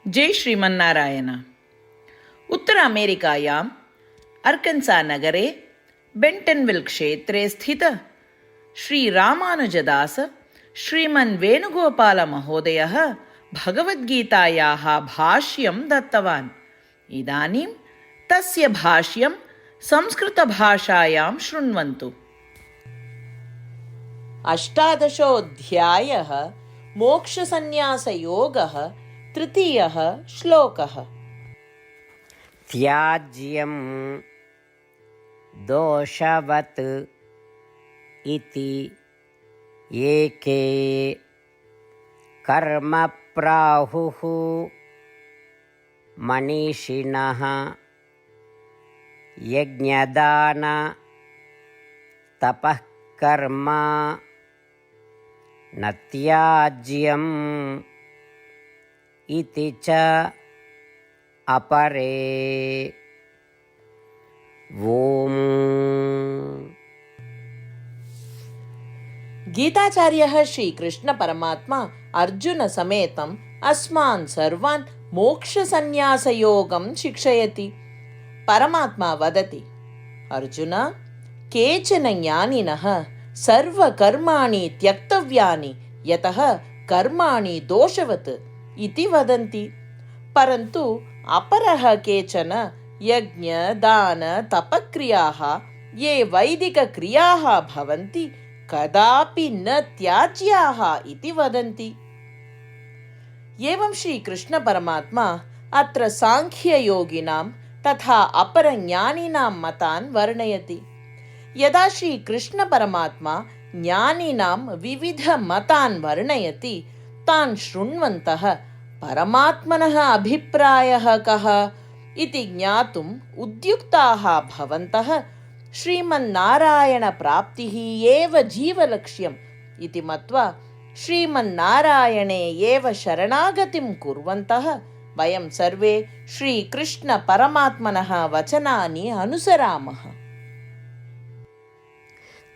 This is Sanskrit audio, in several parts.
जय श्रीमन्नारायण। उत्तर अमेरिकायाम् अर्कन्सा नगरे बेण्टन्विल् क्षेत्रे स्थित श्रीरामानुजदास श्रीमन् वेणुगोपालमहोदयः भगवद्गीतायाः भाष्यं दत्तवान्। इदानीं तस्य भाष्यं संस्कृतभाषायां शृण्वन्तु। अष्टादशोऽध्यायः मोक्षसंन्यासयोगः तृतीयः श्लोकः। त्याज्यं दोषवत् इति एके कर्म प्राहुः मनीषिणः यज्ञदान तपः कर्म न त्याज्यम् इति च अपरे। ओम। गीताचार्यः श्रीकृष्ण परमात्मा अर्जुन समेतम् अस्मान् सर्वान् मोक्षसंन्यासयोगं शिक्षयति। परमात्मा वदति, अर्जुन, केचन ज्ञानिनः सर्वकर्माणि त्यक्तव्यानि यतः कर्माणि दोषवत् इति वदन्ति, परन्तु अपरः केचन यज्ञ दान तपक्रियाः ये वैदिकक्रियाः भवन्ति कदापि न त्याज्याः इति वदन्ति। एवं श्रीकृष्ण परमात्मा अत्र सांख्ययोगिनां तथा अपरज्ञानिनां मतान् वर्णयति। यदा श्रीकृष्ण परमात्मा ज्ञानिनां विविधमतान् वर्णयति, तान् शृण्वन्तः परमात्मनः अभिप्रायः कः इति ज्ञातुम् उद्युक्ताः भवन्तः श्रीमन्नारायणप्राप्तिः एव जीवलक्ष्यम् इति मत्वा श्रीमन्नारायणे एव शरणागतिं कुर्वन्तः वयं सर्वे श्रीकृष्णपरमात्मनः वचनानि अनुसरामः।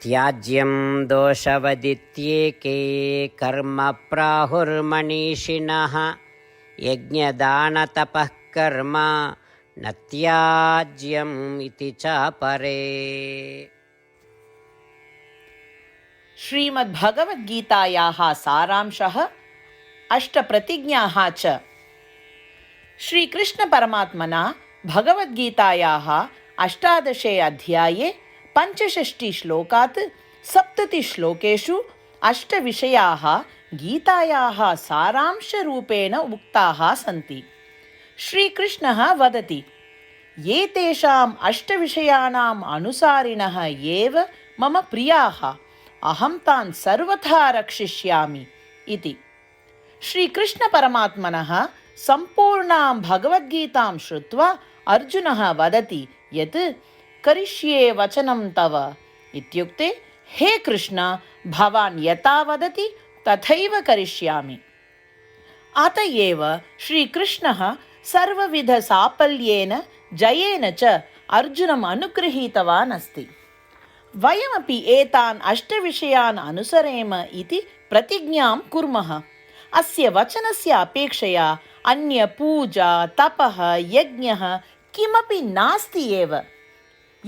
त्याज्यं दोषवदित्येके कर्म प्राहुर्मनीषिणः यज्ञदानतपः कर्म न त्याज्यम् इति च परे। श्रीमद्भगवद्गीतायाः सारांशः अष्टप्रतिज्ञाः च। श्रीकृष्णपरमात्मना भगवद्गीतायाः 18 अध्याये 65 श्लोकात् 70 श्लोकेषु 8 विषयाः गीतायाः सारांशरूपेण उक्ताः सन्ति। श्रीकृष्णः वदति, एतेषाम् 8 विषयाणाम् अनुसारिणः एव मम प्रियाः, अहं तान् सर्वथा रक्षिष्यामि इति। श्रीकृष्णपरमात्मनः सम्पूर्णां भगवद्गीतां श्रुत्वा अर्जुनः वदति यत् करिष्ये वचनं तव इत्युक्ते, हे कृष्ण, भवान् यथा वदति तथैव करिष्यामि। अत एव श्रीकृष्णः सर्वविधसाफल्येन जयेन च अर्जुनम् अनुगृहीतवान् अस्ति। वयमपि एतान् 8 विषयान् अनुसरेम इति प्रतिज्ञां कुर्मः। अस्य वचनस्य अपेक्षया अन्य पूजा तपः यज्ञः किमपि नास्ति एव।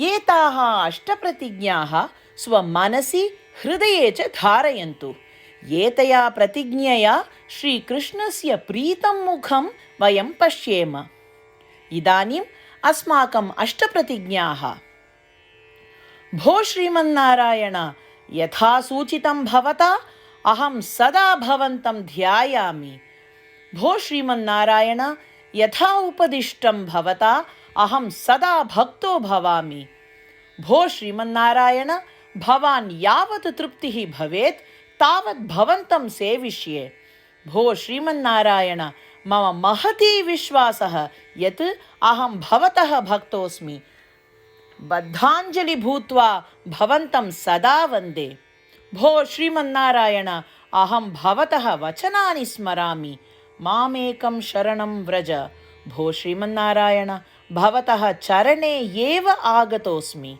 एताः 8 प्रतिज्ञाः स्वमनसि हृदये च धारयन्तु। एतया प्रतिज्ञया श्रीकृष्णस्य प्रीतं मुखं वयं पश्येम। इदानीम् अस्माकम् 8 प्रतिज्ञाः। भो श्रीमन्नारायण, यथा सूचितं भवता अहं सदा भवन्तं ध्यायामि। भो श्रीमन्नारायण, यथा उपदिष्टं भवता अहं सदा भक्तो भवामि। भो श्रीमन्नारायण, भवान् यावत् तृप्तिः भवेत् तावत् भवन्तं सेविष्ये। भो श्रीमन्नारायण, मम महती विश्वासः यत् अहं भवतः भक्तोऽस्मि। बद्धाञ्जलि भूत्वा भवन्तं सदा वन्दे। भो श्रीमन्नारायण, अहं भवतः वचनानि स्मरामि। मामेकं शरणं व्रज। भो श्रीमन्नारायण, भवतः चरणे एव आगतोऽस्मि।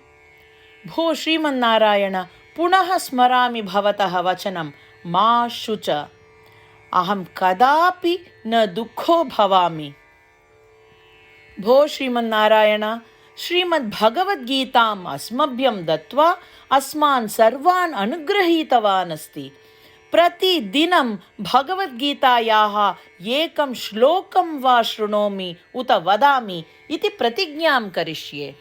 भो श्रीमन्नारायण, पुनः स्मरामि भवतः वचनं मा शुच। अहं कदापि न दुःखो भवामि। भो श्रीमन्नारायण, श्रीमद्भगवद्गीताम् अस्मभ्यं दत्त्वा अस्मान् सर्वान् अनुगृहीतवान् अस्ति। प्रतिदिनं भगवद्गीतायाः एकं श्लोकं वा शृणोमि उत वदामि इति प्रतिज्ञां करिष्ये।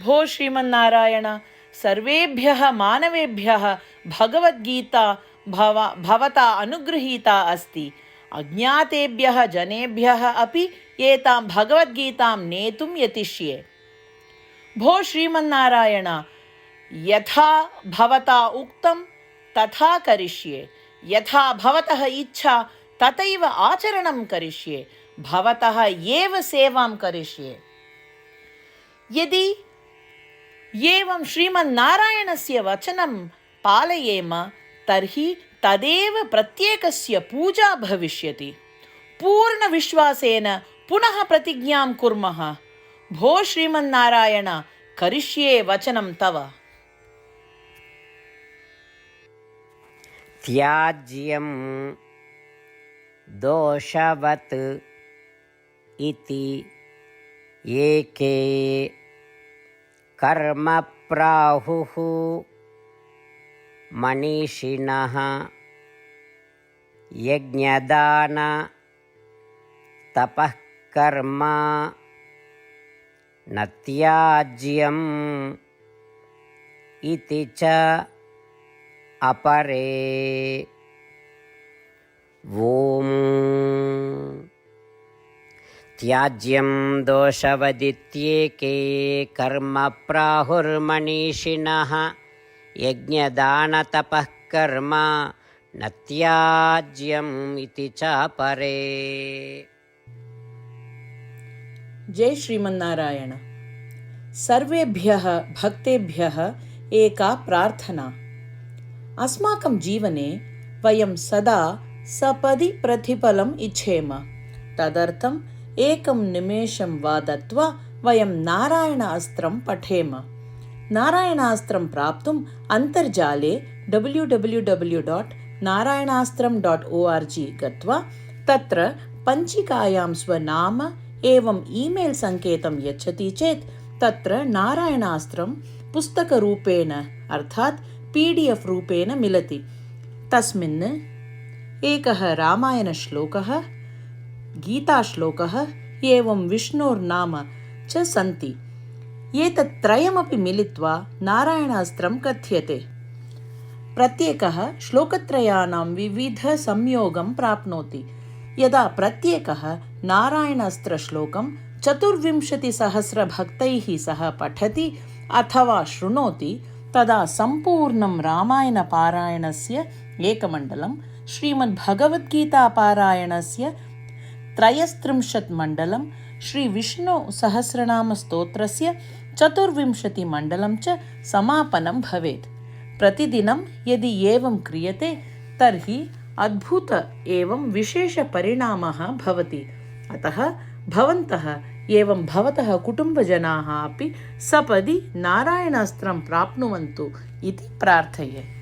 भो श्रीमन्नारायण, सर्वेभ्यः मानवेभ्यः भगवद्गीता भवता अनुगृहीता अस्ति। अज्ञातेभ्यः जनेभ्यः अपि एतां भगवद्गीतां नेतुं यतिष्ये। भो श्रीमन्नारायण, यथा भवता उक्तं तथा करिष्ये। यथा भवतः इच्छा तथैव आचरणं करिष्ये। भवतः एव सेवां करिष्ये। यदि एवं श्रीमन्नारायणस्य वचनं पालयेम तर्हि तदेव प्रत्येकस्य पूजा भविष्यति। पूर्णविश्वासेन पुनः प्रतिज्ञां कुर्मः। भो श्रीमन्नारायण, करिष्ये वचनं तव। त्याज्यं दोषवत् इति एके कर्म प्राहुः मनीषिणः यज्ञदान तपः कर्म न त्याज्यम् इति च अपरे। ॐ त्याज्यं दोषवदित्येके कर्म प्राहुर्मनीषिणः यज्ञदानतपः कर्म न त्याज्यम् इति च परे। जय श्रीमन्नारायण। सर्वेभ्यः भक्तेभ्यः एका प्रार्थना। अस्माकं जीवने वयं सदा सपदि प्रतिफलम् इच्छेम। तदर्थम् एकं निमेषं वा दत्त्वा वयं नारायण अस्त्रं पठेम। नारायणास्त्रं प्राप्तुम् अन्तर्जाले www.narayanaastram.org गत्वा तत्र पञ्चिकायां स्वनाम एवं ईमेल् सङ्केतं यच्छति चेत् तत्र नारायणास्त्रं पुस्तकरूपेण अर्थात् PDF रूपेण मिलति। तस्मिन् एकः रामायणश्लोकः, गीताश्लोकः एवं विष्णोर्नाम च सन्ति। एतत् त्रयमपि मिलित्वा नारायणास्त्रं कथ्यते। प्रत्येकः श्लोकत्रयाणां विविधसंयोगं प्राप्नोति। यदा प्रत्येकः नारायणास्त्रश्लोकं 24,000 भक्तैः सह पठति अथवा शृणोति तदा सम्पूर्णं रामायणपारायणस्य एकमण्डलं, श्रीमद्भगवद्गीतापारायणस्य 33 मण्डलं, श्रीविष्णुसहस्रनामस्तोत्रस्य 24 मण्डलं च समापनं भवेत्। प्रतिदिनं यदि एवं क्रियते तर्हि अद्भुत एवं विशेषपरिणामः भवति। अतः भवन्तः एवं भवतः कुटुम्बजनाः अपि सपदि नारायणास्त्रं प्राप्नुवन्तु इति प्रार्थये।